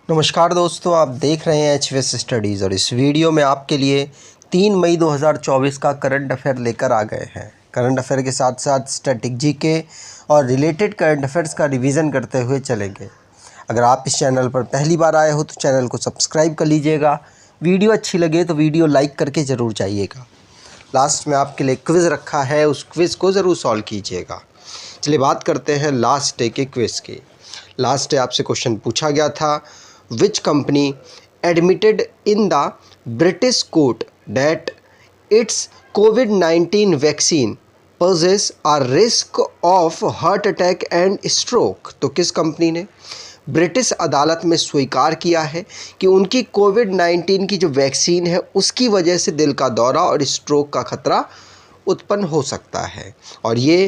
नमस्कार दोस्तों, आप देख रहे हैं एचवीएस स्टडीज़ और इस वीडियो में आपके लिए 3 मई 2024 का करंट अफेयर लेकर आ गए हैं। करंट अफेयर के साथ साथ स्टैटिक जीके और रिलेटेड करंट अफेयर्स का रिवीजन करते हुए चलेंगे। अगर आप इस चैनल पर पहली बार आए हो तो चैनल को सब्सक्राइब कर लीजिएगा। वीडियो अच्छी लगे तो वीडियो लाइक करके ज़रूर जाइएगा। लास्ट में आपके लिए क्विज़ रखा है, उस क्विज़ को ज़रूर सॉल्व कीजिएगा। चलिए बात करते हैं लास्ट डे के क्विज़ की। लास्ट डे आपसे क्वेश्चन पूछा गया था, which company admitted in the British court that its COVID-19 vaccine poses a risk of heart attack and stroke। तो किस कंपनी ने ब्रिटिश अदालत में स्वीकार किया है कि उनकी कोविड-19 की जो वैक्सीन है उसकी वजह से दिल का दौरा और स्ट्रोक का खतरा उत्पन्न हो सकता है। और ये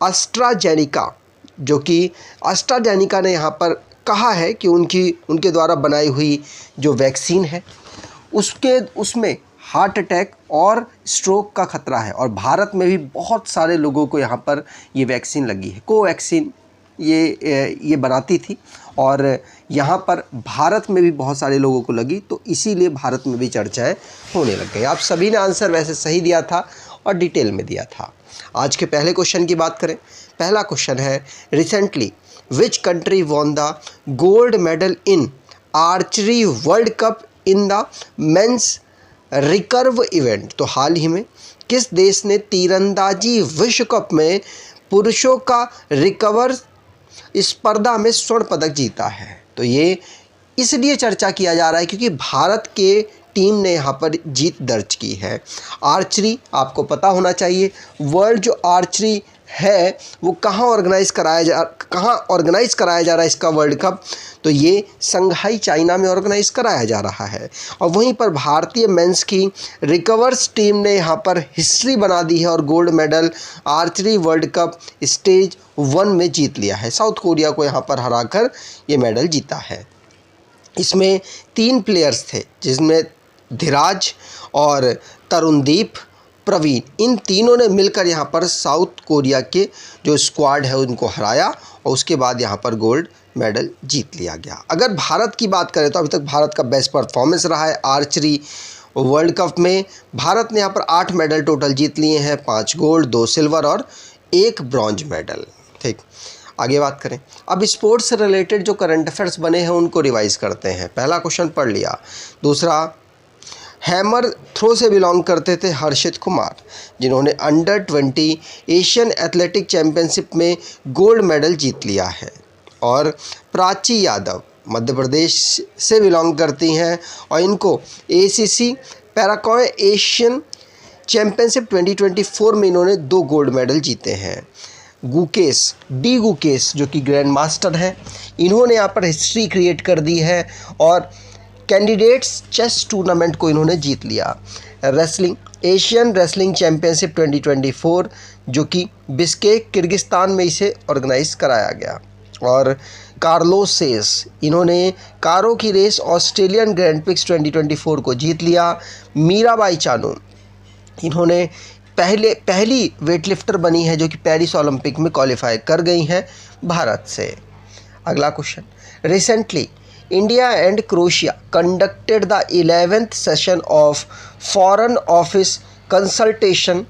एस्ट्राजेनेका, जो कि एस्ट्राजेनेका ने यहाँ पर कहा है कि उनके द्वारा बनाई हुई जो वैक्सीन है उसमें हार्ट अटैक और स्ट्रोक का खतरा है। और भारत में भी बहुत सारे लोगों को यहाँ पर ये वैक्सीन लगी है। कोवैक्सीन ये बनाती थी और यहाँ पर भारत में भी बहुत सारे लोगों को लगी, तो इसीलिए भारत में भी चर्चाएं होने लग गई। आप सभी ने आंसर वैसे सही दिया था और डिटेल में दिया था। आज के पहले क्वेश्चन की बात करें। पहला क्वेश्चन है, recently which country won the gold medal in archery world cup in the men's recurve event. तो हाल ही में किस देश ने तीरंदाजी विश्व कप में पुरुषों का रिकवर स्पर्धा में स्वर्ण पदक जीता है? तो ये इसलिए चर्चा किया जा रहा है क्योंकि भारत के टीम ने यहाँ पर जीत दर्ज की है। आर्चरी आपको पता होना चाहिए, वर्ल्ड जो आर्चरी है वो कहाँ ऑर्गेनाइज कराया जा रहा है इसका वर्ल्ड कप? तो ये संघाई चाइना में ऑर्गेनाइज कराया जा रहा है। और वहीं पर भारतीय मेंस की रिकवर्स टीम ने यहाँ पर हिस्ट्री बना दी है और gold medal archery world cup stage 1 में जीत लिया है। साउथ कोरिया को यहाँ पर हराकर ये मेडल जीता है। इसमें 3 प्लेयर्स थे, जिसमें धीराज और तरुणदीप, प्रवीण, इन तीनों ने मिलकर यहाँ पर साउथ कोरिया के जो स्क्वाड है उनको हराया और उसके बाद यहाँ पर गोल्ड मेडल जीत लिया गया। अगर भारत की बात करें तो अभी तक भारत का बेस्ट परफॉर्मेंस रहा है आर्चरी वर्ल्ड कप में। भारत ने यहाँ पर 8 मेडल टोटल जीत लिए हैं, 5 गोल्ड, 2 सिल्वर और 1 ब्रॉन्ज मेडल। ठीक, आगे बात करें। अब स्पोर्ट्स से रिलेटेड जो करंट अफेयर्स बने हैं उनको रिवाइज करते हैं। पहला क्वेश्चन पढ़ लिया। दूसरा, हैमर थ्रो से बिलोंग करते थे हर्षित कुमार, जिन्होंने अंडर 20 एशियन एथलेटिक चैम्पियनशिप में गोल्ड मेडल जीत लिया है। और प्राची यादव मध्य प्रदेश से बिलोंग करती हैं और इनको ACC पैराकॉय एशियन चैम्पियनशिप 2024 में इन्होंने 2 गोल्ड मेडल जीते हैं। गुकेश जो कि ग्रैंड मास्टर हैं, इन्होंने यहाँ पर हिस्ट्री क्रिएट कर दी है और कैंडिडेट्स चेस टूर्नामेंट को इन्होंने जीत लिया। रेसलिंग एशियन रेसलिंग चैम्पियनशिप 2024, जो कि बिश्केक किर्गिस्तान में इसे ऑर्गेनाइज कराया गया। और कार्लोस सेस, इन्होंने कारों की रेस ऑस्ट्रेलियन ग्रैंड प्रिक्स 2024 को जीत लिया। मीराबाई चानू, इन्होंने पहली वेटलिफ्टर बनी है जो कि पेरिस ओलंपिक में क्वालिफाई कर गई हैं भारत से। अगला question, recently India and Croatia conducted the 11th session of foreign office consultation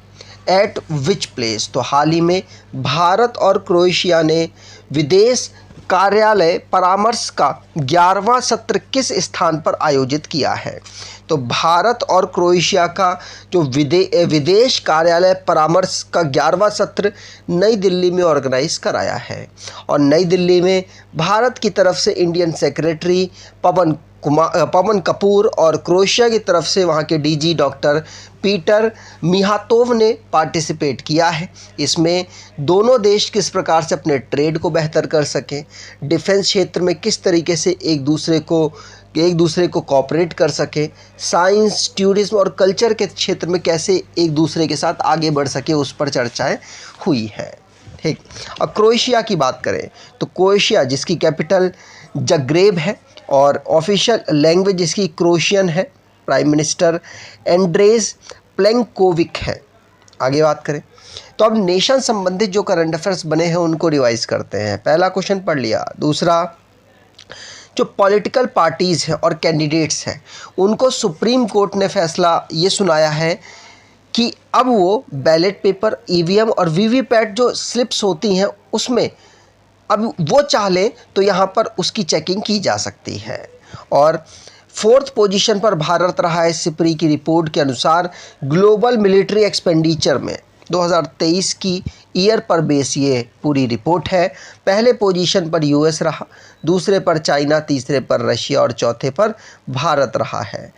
eight which place. तो हाल ही में भारत और क्रोएशिया ने विदेश कार्यालय परामर्श का 11वां सत्र किस स्थान पर आयोजित किया है? तो भारत और क्रोएशिया का जो विदेश कार्यालय परामर्श का 11वां सत्र नई दिल्ली में ऑर्गेनाइज कराया है। और नई दिल्ली में भारत की तरफ से इंडियन सेक्रेटरी पवन कपूर और क्रोएशिया की तरफ से वहाँ के DG डॉक्टर पीटर मिहातोव ने पार्टिसिपेट किया है। इसमें दोनों देश किस प्रकार से अपने ट्रेड को बेहतर कर सकें, डिफेंस क्षेत्र में किस तरीके से एक दूसरे को कोऑपरेट कर सकें, साइंस, टूरिज्म और कल्चर के क्षेत्र में कैसे एक दूसरे के साथ आगे बढ़ सके, उस पर चर्चाएं हुई है। ठीक, और क्रोएशिया की बात करें तो क्रोएशिया, जिसकी कैपिटल जग्रेब है और ऑफिशियल लैंग्वेज इसकी क्रोएशियन है, प्राइम मिनिस्टर एंड्रेज प्लेंकोविक है। आगे बात करें तो अब नेशन संबंधित जो करंट अफेयर्स बने हैं उनको रिवाइज करते हैं। पहला क्वेश्चन पढ़ लिया। दूसरा, जो पॉलिटिकल पार्टीज़ हैं और कैंडिडेट्स हैं उनको सुप्रीम कोर्ट ने फैसला ये सुनाया है कि अब वो बैलेट पेपर, ईवीएम और वीवीपैट जो स्लिप्स होती हैं उसमें अब वो चाहे तो यहाँ पर उसकी चेकिंग की जा सकती है। और 4th पोजीशन पर भारत रहा है सिप्री की रिपोर्ट के अनुसार ग्लोबल मिलिट्री एक्सपेंडिचर में 2023 की ईयर पर बेस ये पूरी रिपोर्ट है। पहले पोजीशन पर यूएस रहा, दूसरे पर चाइना, तीसरे पर रशिया और चौथे पर भारत रहा है।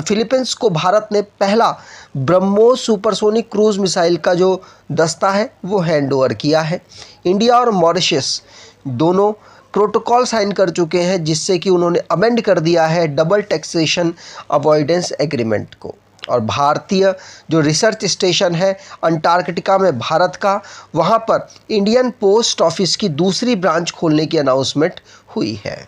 फिलीपींस को भारत ने पहला ब्रह्मोस सुपरसोनिक क्रूज मिसाइल का जो दस्ता है वो हैंडओवर किया है। इंडिया और मॉरिशस दोनों प्रोटोकॉल साइन कर चुके हैं जिससे कि उन्होंने अमेंड कर दिया है डबल टैक्सेशन अवॉइडेंस एग्रीमेंट को। और भारतीय जो रिसर्च स्टेशन है अंटार्कटिका में भारत का, वहाँ पर इंडियन पोस्ट ऑफिस की दूसरी ब्रांच खोलने की अनाउंसमेंट हुई है।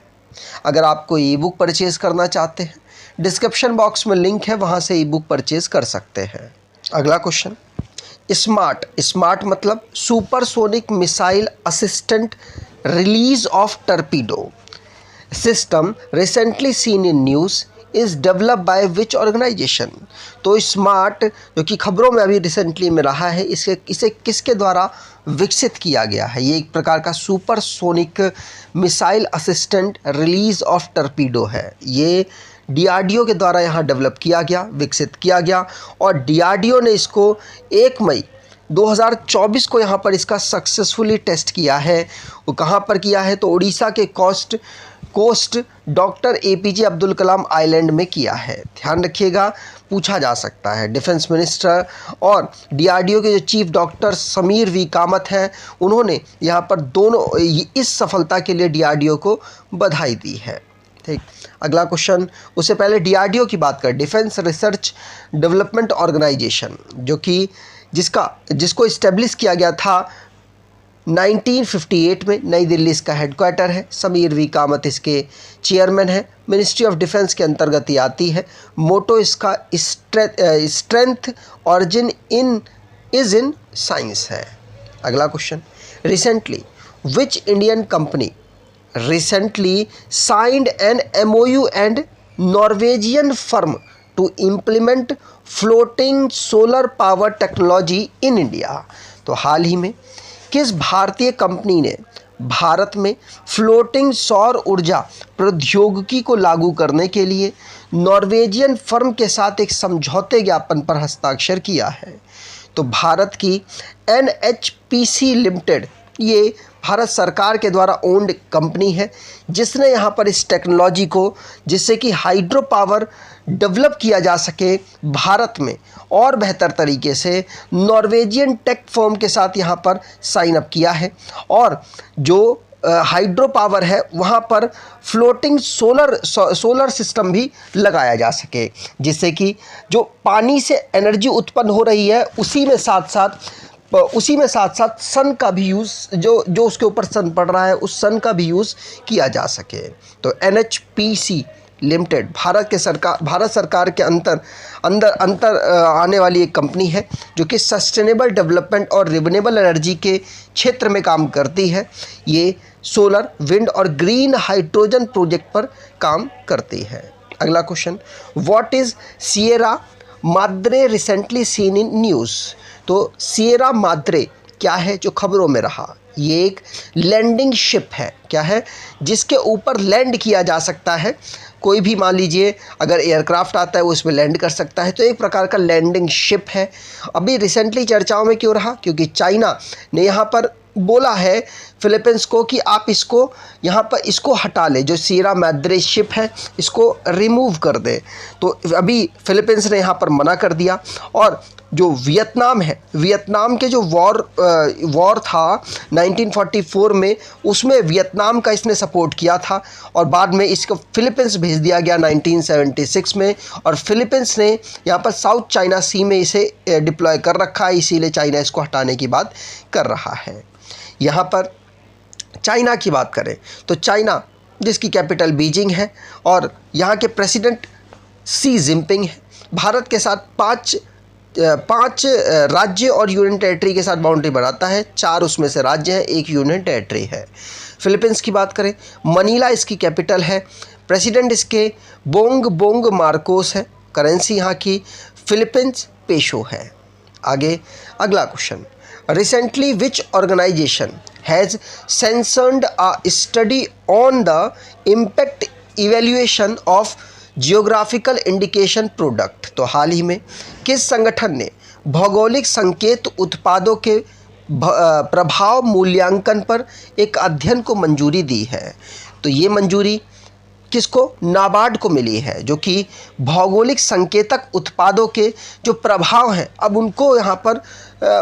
अगर आपको ई बुक परचेज़ करना चाहते हैं, डिस्क्रिप्शन बॉक्स में लिंक है, वहाँ से ई बुक परचेज़ कर सकते हैं। अगला क्वेश्चन, स्मार्ट मतलब supersonic missile assistant release of torpedo system recently seen in news is develop by which organization. तो स्मार्ट जो कि खबरों में अभी रिसेंटली में रहा है, इसे किसके द्वारा विकसित किया गया है? ये एक प्रकार का supersonic missile assistant release of torpedo है। ये डीआरडीओ के द्वारा यहाँ डेवलप किया गया, विकसित किया गया और डीआरडीओ ने इसको 1 मई 2024 को यहाँ पर इसका सक्सेसफुली टेस्ट किया है। वो कहाँ पर किया है? तो उड़ीसा के coast doctor APJ Abdul Kalam island में किया है। ध्यान रखिएगा, पूछा जा सकता है। डिफेंस मिनिस्टर और डीआरडीओ के जो chief doctor Sameer V Kamat हैं, उन्होंने यहाँ पर दोनों इस सफलता के लिए डीआरडीओ को बधाई दी है। ठीक, अगला क्वेश्चन, उससे पहले डीआरडीओ की बात करें, डिफेंस रिसर्च डेवलपमेंट ऑर्गेनाइजेशन, जो कि जिसको इस्टेब्लिश किया गया था 1958 में, नई दिल्ली इसका हेडक्वार्टर है। समीर वी कामत इसके चेयरमैन है। मिनिस्ट्री ऑफ डिफेंस के अंतर्गत ये आती है। मोटो इसका strength origin is in science है। अगला question, recently which Indian company recently signed an MOU and Norwegian firm to implement floating solar power technology in India। तो हाल ही में किस भारतीय कंपनी ने भारत में फ्लोटिंग सौर ऊर्जा प्रौद्योगिकी को लागू करने के लिए नॉर्वेजियन फर्म के साथ एक समझौते ज्ञापन पर हस्ताक्षर किया है? तो भारत की NHPC लिमिटेड, ये भारत सरकार के द्वारा ओन्ड कंपनी है जिसने यहाँ पर इस टेक्नोलॉजी को, जिससे कि हाइड्रो पावर डेवलप किया जा सके भारत में और बेहतर तरीके से, नॉर्वेजियन टेक फर्म के साथ यहाँ पर साइन अप किया है। और जो हाइड्रो पावर है वहाँ पर फ्लोटिंग सोलर सिस्टम भी लगाया जा सके, जिससे कि जो पानी से एनर्जी उत्पन्न हो रही है उसी में साथ साथ सन का भी यूज़, जो उसके ऊपर सन पड़ रहा है उस सन का भी यूज़ किया जा सके। तो NHPC लिमिटेड भारत सरकार के अंदर आने वाली एक कंपनी है जो कि सस्टेनेबल डेवलपमेंट और रिन्यूएबल एनर्जी के क्षेत्र में काम करती है। ये सोलर, विंड और ग्रीन हाइड्रोजन प्रोजेक्ट पर काम करती है। अगला question, what is Sierra Madre recently seen in news. तो सिएरा माद्रे क्या है जो खबरों में रहा? ये एक लैंडिंग शिप है। क्या है? जिसके ऊपर लैंड किया जा सकता है। कोई भी, मान लीजिए अगर एयरक्राफ्ट आता है वो इसमें लैंड कर सकता है, तो एक प्रकार का लैंडिंग शिप है। अभी रिसेंटली चर्चाओं में क्यों रहा? क्योंकि चाइना ने यहाँ पर बोला है फिलीपींस को कि आप इसको यहाँ पर इसको हटा ले, जो सिएरा माद्रे शिप है इसको रिमूव कर दे। तो अभी फिलीपींस ने यहाँ पर मना कर दिया। और जो वियतनाम है, वियतनाम के जो वॉर था 1944 में, उसमें वियतनाम का इसने सपोर्ट किया था और बाद में इसको फिलीपींस भेज दिया गया 1976 में। और फिलीपींस ने यहाँ पर साउथ चाइना सी में इसे डिप्लॉय कर रखा है, इसीलिए चाइना इसको हटाने की बात कर रहा है। यहाँ पर चाइना की बात करें तो चाइना, जिसकी कैपिटल बीजिंग है और यहाँ के प्रेसिडेंट शी जिनपिंग है, भारत के साथ 5 5 राज्य और यूनियन टेरिटरी के साथ बाउंड्री बनाता है। 4 उसमें से राज्य हैं, 1 यूनियन टेरिटरी है। फिलीपींस की बात करें, मनीला इसकी कैपिटल है। प्रेसिडेंट इसके बोंग बोंग मार्कोस है। करेंसी यहाँ की फिलीपींस पेशो है। आगे अगला question, recently which organisation has censored a study on the impact evaluation of geographical indication product. तो हाल ही में किस संगठन ने भौगोलिक संकेत उत्पादों के प्रभाव मूल्यांकन पर एक अध्ययन को मंजूरी दी है? तो ये मंजूरी किसको? नाबार्ड को मिली है, जो कि भौगोलिक संकेतक उत्पादों के जो प्रभाव हैं अब उनको यहाँ पर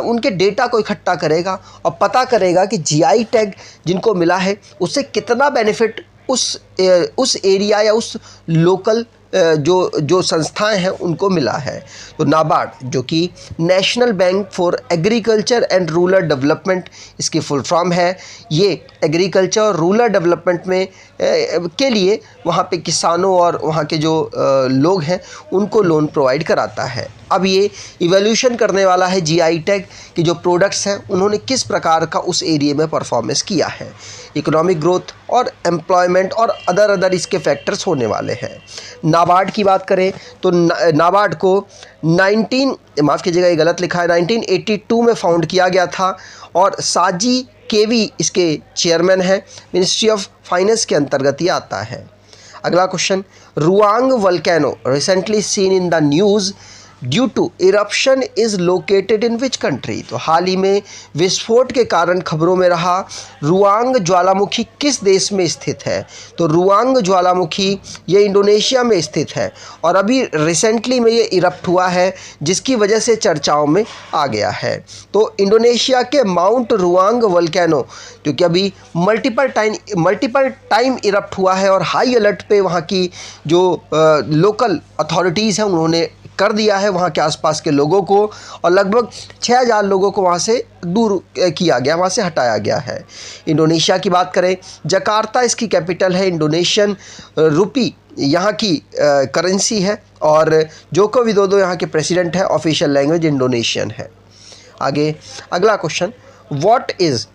उनके डेटा को इकट्ठा करेगा और पता करेगा कि जीआई टैग जिनको मिला है उससे कितना बेनिफिट उस एरिया या उस लोकल जो संस्थाएं हैं उनको मिला है। तो नाबार्ड, जो कि national bank for agriculture and rural development इसकी फुल फॉर्म है, ये एग्रीकल्चर और रूरल डेवलपमेंट में के लिए वहाँ पे किसानों और वहाँ के जो लोग हैं उनको लोन प्रोवाइड कराता है। अब ये इवोल्यूशन करने वाला है जीआई टैग कि जो प्रोडक्ट्स हैं उन्होंने किस प्रकार का उस एरिया में परफॉर्मेंस किया है। इकोनॉमिक ग्रोथ और एम्प्लॉयमेंट और अदर इसके फैक्टर्स होने वाले हैं। नाबार्ड की बात करें तो नाबार्ड को 1982 में फाउंड किया गया था और साजी केवी इसके चेयरमैन हैं। मिनिस्ट्री ऑफ फाइनेंस के अंतर्गत ये आता है। अगला question, Ruang volcano recently seen in the news due to eruption is located in which country? तो हाल ही में विस्फोट के कारण खबरों में रहा रुआंग ज्वालामुखी किस देश में स्थित है? तो रुआंग ज्वालामुखी ये इंडोनेशिया में स्थित है और अभी रिसेंटली में ये इरप्ट हुआ है जिसकी वजह से चर्चाओं में आ गया है। तो इंडोनेशिया के माउंट रुआंग वल्केनो जो कि अभी मल्टीपल टाइम इरप्ट हुआ है और हाई अलर्ट पे वहाँ की जो लोकल अथॉरिटीज़ हैं उन्होंने कर दिया है वहाँ के आसपास के लोगों को और लगभग 6000 लोगों को वहाँ से दूर किया गया, वहाँ से हटाया गया है। इंडोनेशिया की बात करें, जकार्ता इसकी कैपिटल है। इंडोनेशियन रुपी यहाँ की करेंसी है और जोको विदोदो यहाँ के प्रेसिडेंट है। ऑफिशियल लैंग्वेज इंडोनेशियन है। आगे अगला question, what is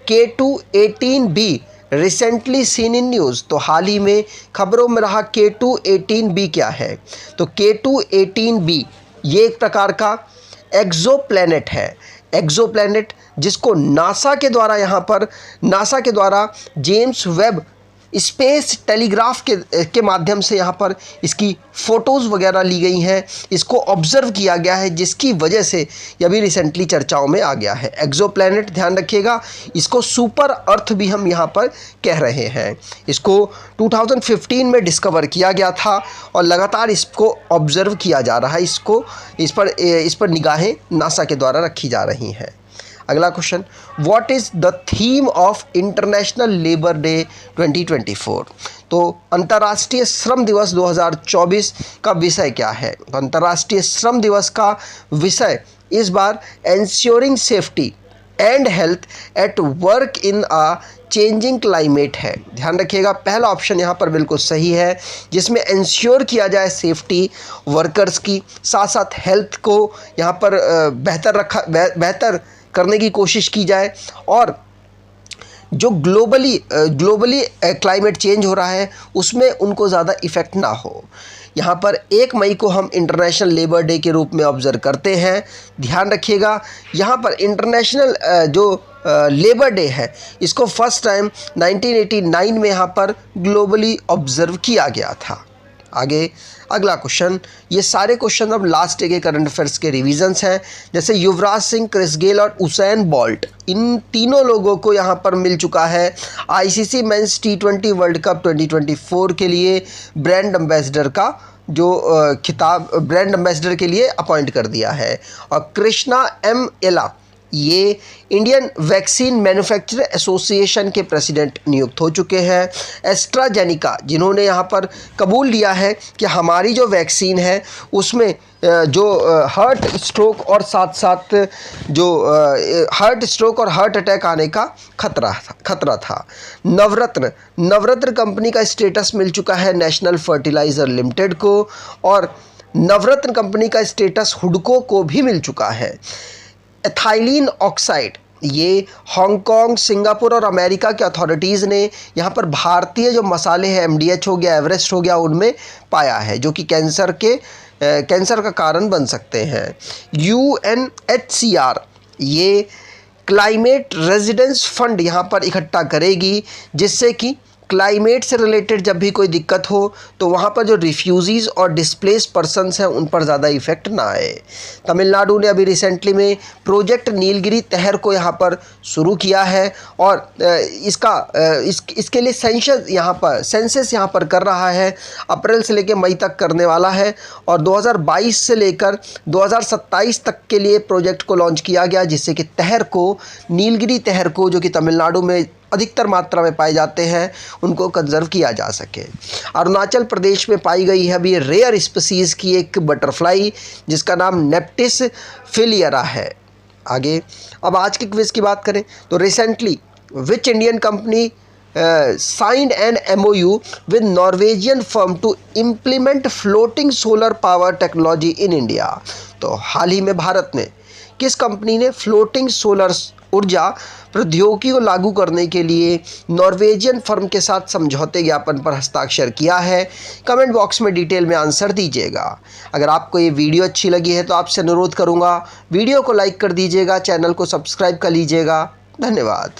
K218B recently seen in news? तो हाल ही में खबरों में रहा K218B क्या है? तो K218B ये एक प्रकार का एक्सोप्लैनेट है। एक्सोप्लैनेट जिसको नासा के द्वारा जेम्स वेब स्पेस टेलीग्राफ के माध्यम से यहाँ पर इसकी फ़ोटोज़ वगैरह ली गई हैं, इसको ऑब्ज़र्व किया गया है जिसकी वजह से ये भी रिसेंटली चर्चाओं में आ गया है। एक्सोप्लैनेट ध्यान रखिएगा, इसको सुपर अर्थ भी हम यहाँ पर कह रहे हैं। इसको 2015 में डिस्कवर किया गया था और लगातार इसको ऑब्ज़र्व किया जा रहा है। इस पर निगाहें नासा के द्वारा रखी जा रही हैं। अगला question, what is the theme of international labour day 2024? तो अंतर्राष्ट्रीय श्रम दिवस 2024 का विषय क्या है? तो अंतर्राष्ट्रीय श्रम दिवस का विषय इस बार ensuring safety and health at work in a changing climate है। ध्यान रखिएगा, पहला ऑप्शन यहाँ पर बिल्कुल सही है जिसमें इंश्योर किया जाए सेफ्टी वर्कर्स की, साथ साथ हेल्थ को यहाँ पर बेहतर करने की कोशिश की जाए और जो ग्लोबली क्लाइमेट चेंज हो रहा है उसमें उनको ज़्यादा इफ़ेक्ट ना हो। यहाँ पर 1 मई को हम इंटरनेशनल लेबर डे के रूप में ऑब्ज़र्व करते हैं। ध्यान रखिएगा, यहाँ पर इंटरनेशनल जो लेबर डे है इसको फर्स्ट टाइम 1989 में यहाँ पर ग्लोबली ऑब्ज़र्व किया गया था। आगे अगला क्वेश्चन, ये सारे क्वेश्चन अब लास्ट डे के करंट अफेयर्स के रिविजन्स हैं। जैसे युवराज सिंह, क्रिस गेल और उसेन बोल्ट, इन तीनों लोगों को यहाँ पर मिल चुका है ICC men's T20 world cup 2024 के लिए ब्रांड एम्बेसडर का जो खिताब ब्रांड एम्बेसडर के लिए अपॉइंट कर दिया है। और कृष्णा M. एला ये इंडियन वैक्सीन मैन्युफैक्चरर एसोसिएशन के प्रेसिडेंट नियुक्त हो चुके हैं। एस्ट्राजेनिका जिन्होंने यहाँ पर कबूल लिया है कि हमारी जो वैक्सीन है उसमें जो हार्ट स्ट्रोक और साथ जो हार्ट स्ट्रोक और हार्ट अटैक आने का खतरा था। नवरत्न कंपनी का स्टेटस मिल चुका है नेशनल फर्टिलाइज़र लिमिटेड को और नवरत्न कंपनी का स्टेटस हुडको को भी मिल चुका है। एथाइलिन ऑक्साइड, ये हांगकांग, सिंगापुर और अमेरिका के अथॉरिटीज़ ने यहाँ पर भारतीय जो मसाले हैं, एमडीएच हो गया, एवरेस्ट हो गया, उनमें पाया है, जो कि कैंसर का कारण बन सकते हैं। यूएनएचसीआर ये क्लाइमेट रेजिडेंस फंड यहाँ पर इकट्ठा करेगी, जिससे कि क्लाइमेट से रिलेटेड जब भी कोई दिक्कत हो तो वहाँ पर जो रिफ्यूजीज़ और डिस्प्लेस पर्सनस हैं उन पर ज़्यादा इफ़ेक्ट ना आए। तमिलनाडु ने अभी रिसेंटली में प्रोजेक्ट नीलगिरी तहर को यहाँ पर शुरू किया है और इसके लिए सेंसस यहाँ पर कर रहा है। अप्रैल से लेकर मई तक करने वाला है और 2022 से लेकर 2027 तक के लिए प्रोजेक्ट को लॉन्च किया गया, जिससे कि नीलगिरी तहर को, जो कि तमिलनाडु में अधिकतर मात्रा में पाए जाते हैं, उनको कंजर्व किया जा सके। अरुणाचल प्रदेश में पाई गई है अभी रेयर स्पीसीज़ की एक बटरफ्लाई, जिसका नाम नेप्टिस फिलियरा है। आगे अब आज के क्विज़ की बात करें तो recently which Indian company signed an MOU with Norwegian firm to implement floating solar power technology in India। तो हाल ही में भारत में किस कंपनी ने फ्लोटिंग सोलर ऊर्जा प्रौद्योगिकी को लागू करने के लिए नॉर्वेजियन फर्म के साथ समझौते ज्ञापन पर हस्ताक्षर किया है? कमेंट बॉक्स में डिटेल में आंसर दीजिएगा। अगर आपको ये वीडियो अच्छी लगी है तो आपसे अनुरोध करूँगा वीडियो को लाइक कर दीजिएगा, चैनल को सब्सक्राइब कर लीजिएगा। धन्यवाद।